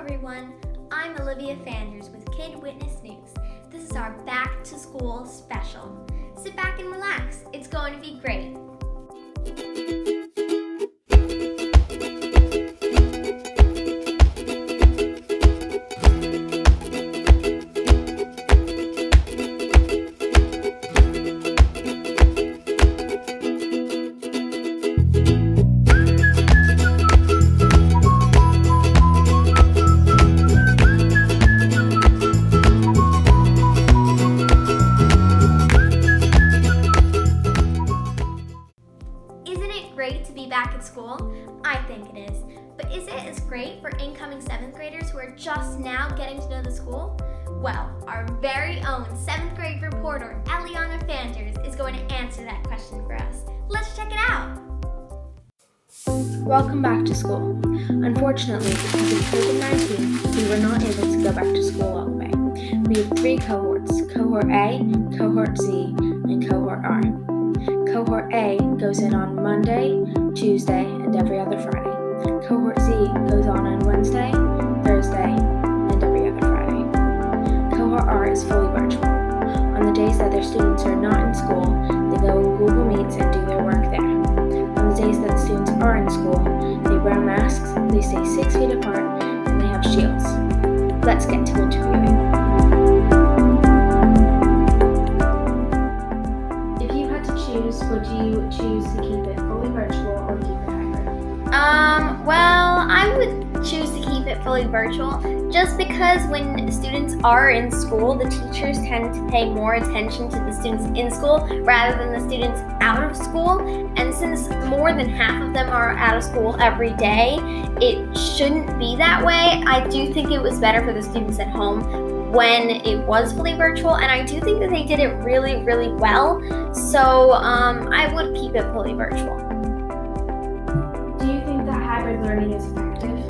everyone, I'm Olivia Fanders with Kid Witness News. This is our Back to School special. Sit back and relax, it's going to be great. Great to be back at school? I think it is. But is it as great for incoming 7th graders who are just now getting to know the school? Well, our very own 7th grade reporter, Eliana Fanders, is going to answer that question for us. Let's check it out. Welcome back to school. Unfortunately, because of COVID-19, we were not able to go back to school all the way. We have 3 cohorts, Cohort A, Cohort Z, and Cohort R. Cohort A goes in on Monday, Tuesday, and every other Friday. Cohort Z goes on Wednesday, Thursday, and every other Friday. Cohort R is fully virtual. On the days that their students are not in school, they go in Google Meets and do their work there. On the days that the students are in school, they wear masks, they stay 6 feet apart, and they have shields. Let's get to interviewing. Would you choose to keep it fully virtual or keep it hybrid? Well, I would choose to keep it fully virtual just because when students are in school, the teachers tend to pay more attention to the students in school rather than the students out of school. And since more than half of them are out of school every day, it shouldn't be that way. I do think it was better for the students at home when it was fully virtual, and I do think that they did it really, really well. So I would keep it fully virtual. Do you think that hybrid learning is effective?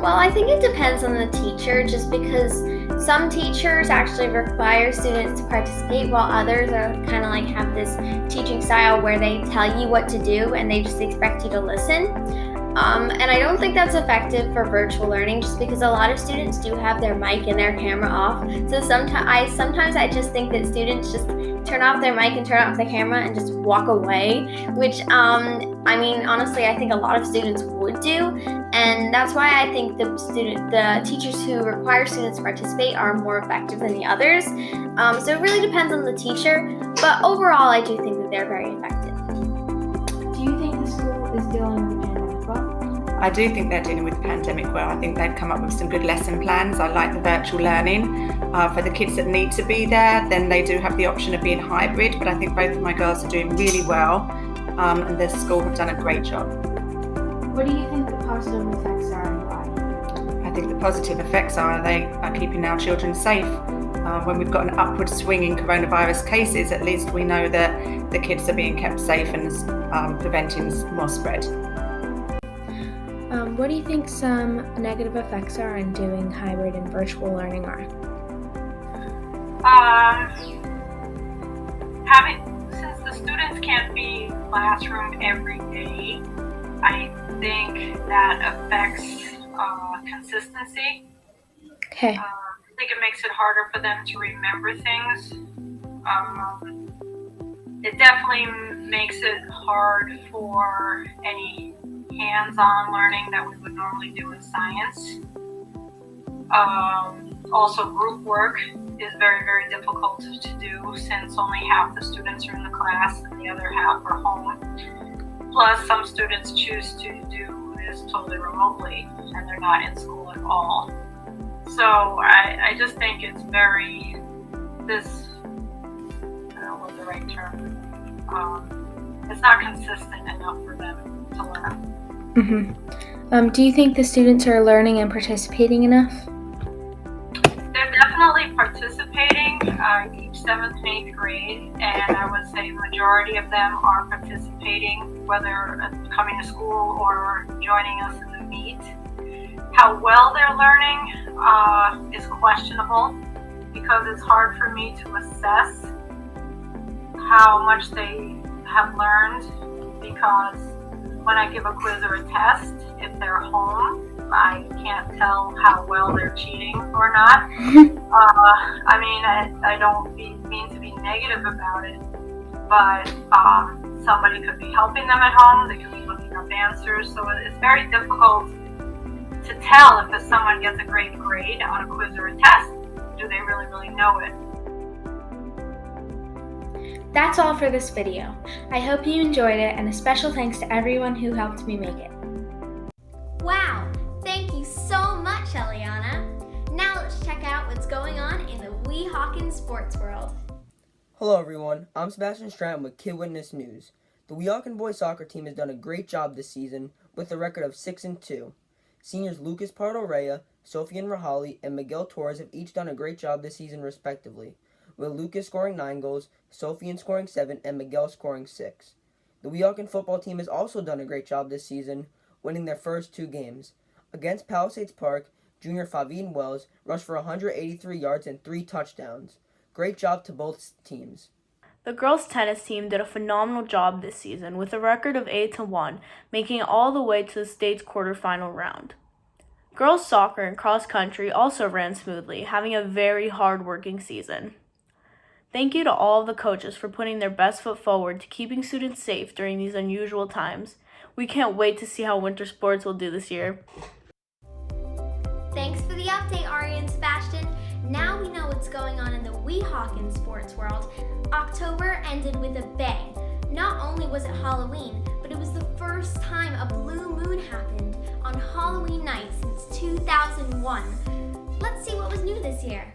Well, I think it depends on the teacher, just because some teachers actually require students to participate while others are kind of like have this teaching style where they tell you what to do and they just expect you to listen. And I don't think that's effective for virtual learning just because a lot of students do have their mic and their camera off. So sometimes I just think that students just turn off their mic and turn off their camera and just walk away, which honestly, I think a lot of students would do. And that's why I think the teachers who require students to participate are more effective than the others. So it really depends on the teacher, but overall I do think that they're very effective. Do you think the school is dealing with the pandemic well? I do think they're dealing with the pandemic well. I think they've come up with some good lesson plans. I like the virtual learning. For the kids that need to be there, then they do have the option of being hybrid, but I think both of my girls are doing really well, and the school have done a great job. What do you think the positive effects are and why? I think the positive effects are they are keeping our children safe. When we've got an upward swing in coronavirus cases, at least we know that the kids are being kept safe and preventing more spread. What do you think some negative effects are in doing hybrid and virtual learning are? Since the students can't be in the classroom every day, I think that affects consistency. Okay. I think it makes it harder for them to remember things. It definitely makes it hard for any hands-on learning that we would normally do in science. Also, group work is very, very difficult to do since only half the students are in the class and the other half are home. Plus, some students choose to do this totally remotely and they're not in school at all. So I just think it's I don't know what the right term, it's not consistent enough for them to learn. Mm-hmm. Do you think the students are learning and participating enough? They're definitely participating, each 7th and 8th grade, and I would say the majority of them are participating, whether coming to school or joining us in the meet. How well they're learning is questionable because it's hard for me to assess how much they have learned, because when I give a quiz or a test, if they're home, I can't tell how well they're cheating or not. I mean, I don't mean to be negative about it, but somebody could be helping them at home. They could be looking up answers. So it's very difficult to tell if someone gets a great grade on a quiz or a test. Do they really know it? That's all for this video. I hope you enjoyed it, and a special thanks to everyone who helped me make it. Wow, thank you so much, Eliana. Now let's check out what's going on in the Weehawken sports world. Hello everyone, I'm Sebastian Stratton with KWN News. The Weehawken boys soccer team has done a great job this season with a record of 6-2. Seniors Lucas Pardo-Rea, Sofian Rahali, and Miguel Torres have each done a great job this season respectively, with Lucas scoring 9 goals, Sofian scoring 7, and Miguel scoring 6. The Weehawken football team has also done a great job this season, winning their first 2 games. Against Palisades Park, junior Favine Wells rushed for 183 yards and 3 touchdowns. Great job to both teams. The girls' tennis team did a phenomenal job this season with a record of 8-1, making it all the way to the state's quarterfinal round. Girls' soccer and cross country also ran smoothly, having a very hard-working season. Thank you to all of the coaches for putting their best foot forward to keeping students safe during these unusual times. We can't wait to see how winter sports will do this year. Thanks for the update, Ari and Sebastian. Now we know what's going on in the Weehawken sports world. October ended with a bang. Not only was it Halloween, but it was the first time a blue moon happened on Halloween night since 2001. Let's see what was new this year.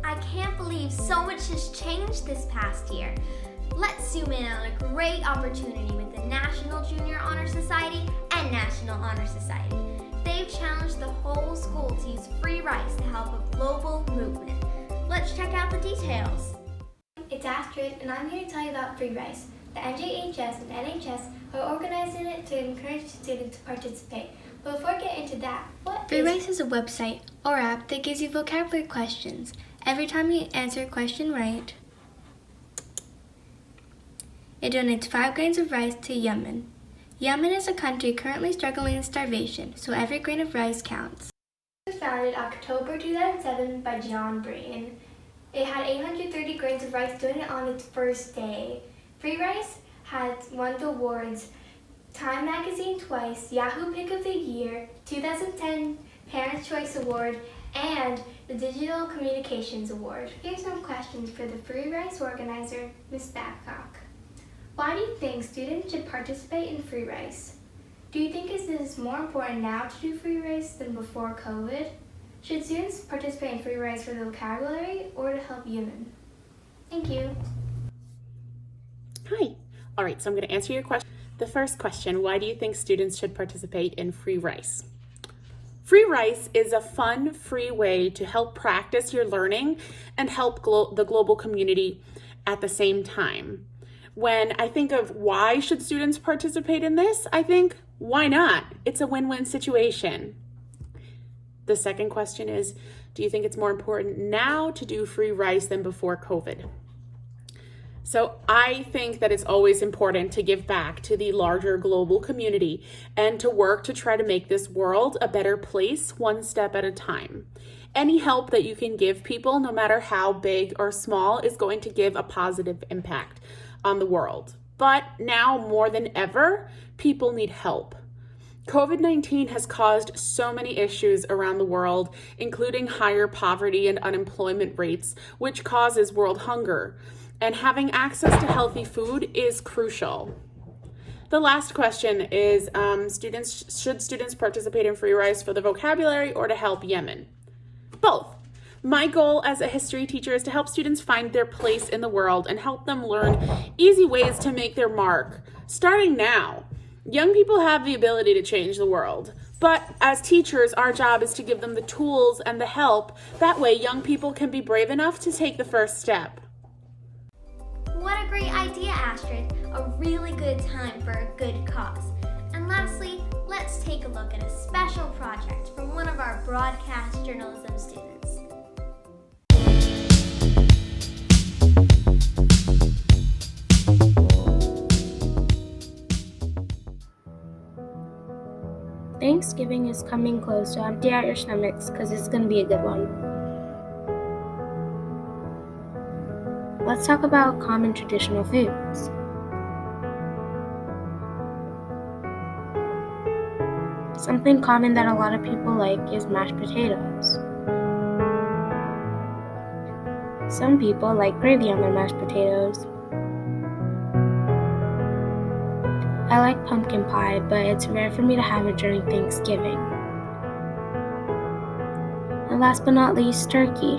I can't believe so much has changed this past year. Let's zoom in on a great opportunity with the National Junior Honor Society and National Honor Society. They've challenged the whole school to use free rice to help a global movement. Let's check out the details. It's Astrid, and I'm here to tell you about free rice. The NJHS and NHS are organizing it to encourage students to participate. But before I get into that, Free Rice is a website or app that gives you vocabulary questions. Every time you answer a question right, it donates 5 grains of rice to Yemen. Yemen is a country currently struggling with starvation, so every grain of rice counts. It was founded October 2007 by John Breen. It had 830 grains of rice donated on its first day. Free Rice has won the awards Time Magazine twice, Yahoo Pick of the Year, 2010 Parents' Choice Award, and the Digital Communications Award. Here's some questions for the Free Rice organizer, Ms. Babcock. Why do you think students should participate in Free Rice? Do you think it is more important now to do Free Rice than before COVID? Should students participate in Free Rice for the vocabulary or to help Yemen? Thank you. Hi. All right, so I'm going to answer your question. The first question, why do you think students should participate in Free Rice? Free Rice is a fun, free way to help practice your learning and help the global community at the same time. When I think of why should students participate in this, I think, why not? It's a win-win situation. The second question is, do you think it's more important now to do Free Rice than before COVID? So I think that it's always important to give back to the larger global community and to work to try to make this world a better place one step at a time. Any help that you can give people, no matter how big or small, is going to give a positive impact on the world. But now more than ever, people need help. COVID-19 has caused so many issues around the world, including higher poverty and unemployment rates, which causes world hunger. And having access to healthy food is crucial. The last question is, should students participate in Free Rice for the vocabulary or to help Yemen? Both. My goal as a history teacher is to help students find their place in the world and help them learn easy ways to make their mark, starting now. Young people have the ability to change the world, but as teachers, our job is to give them the tools and the help. That way, young people can be brave enough to take the first step. What a great idea, Astrid. A really good time for a good cause. And lastly, let's take a look at a special project from one of our broadcast journalism students. Thanksgiving is coming close, so empty out your stomachs because it's going to be a good one. Let's talk about common traditional foods. Something common that a lot of people like is mashed potatoes. Some people like gravy on their mashed potatoes. I like pumpkin pie, but it's rare for me to have it during Thanksgiving. And last but not least, turkey.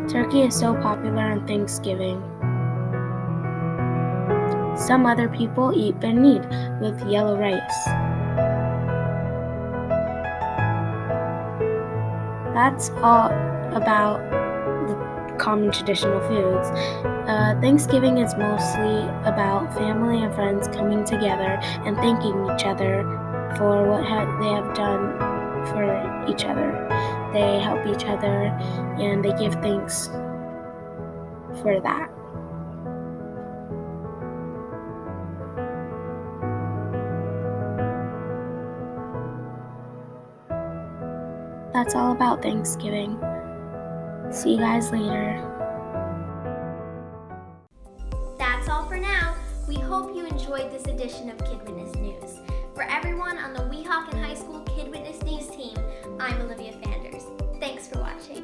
Turkey is so popular on Thanksgiving. Some other people eat benid with yellow rice. That's all about the common traditional foods. Thanksgiving is mostly about family and friends coming together and thanking each other for what they have done for each other. They help each other and they give thanks for that. That's all about Thanksgiving. See you guys later. That's all for now. We hope you enjoyed this edition of Kid Witness News. For everyone on the Weehawken High School Kid Witness News team, I'm Olivia Fanders. Thanks for watching.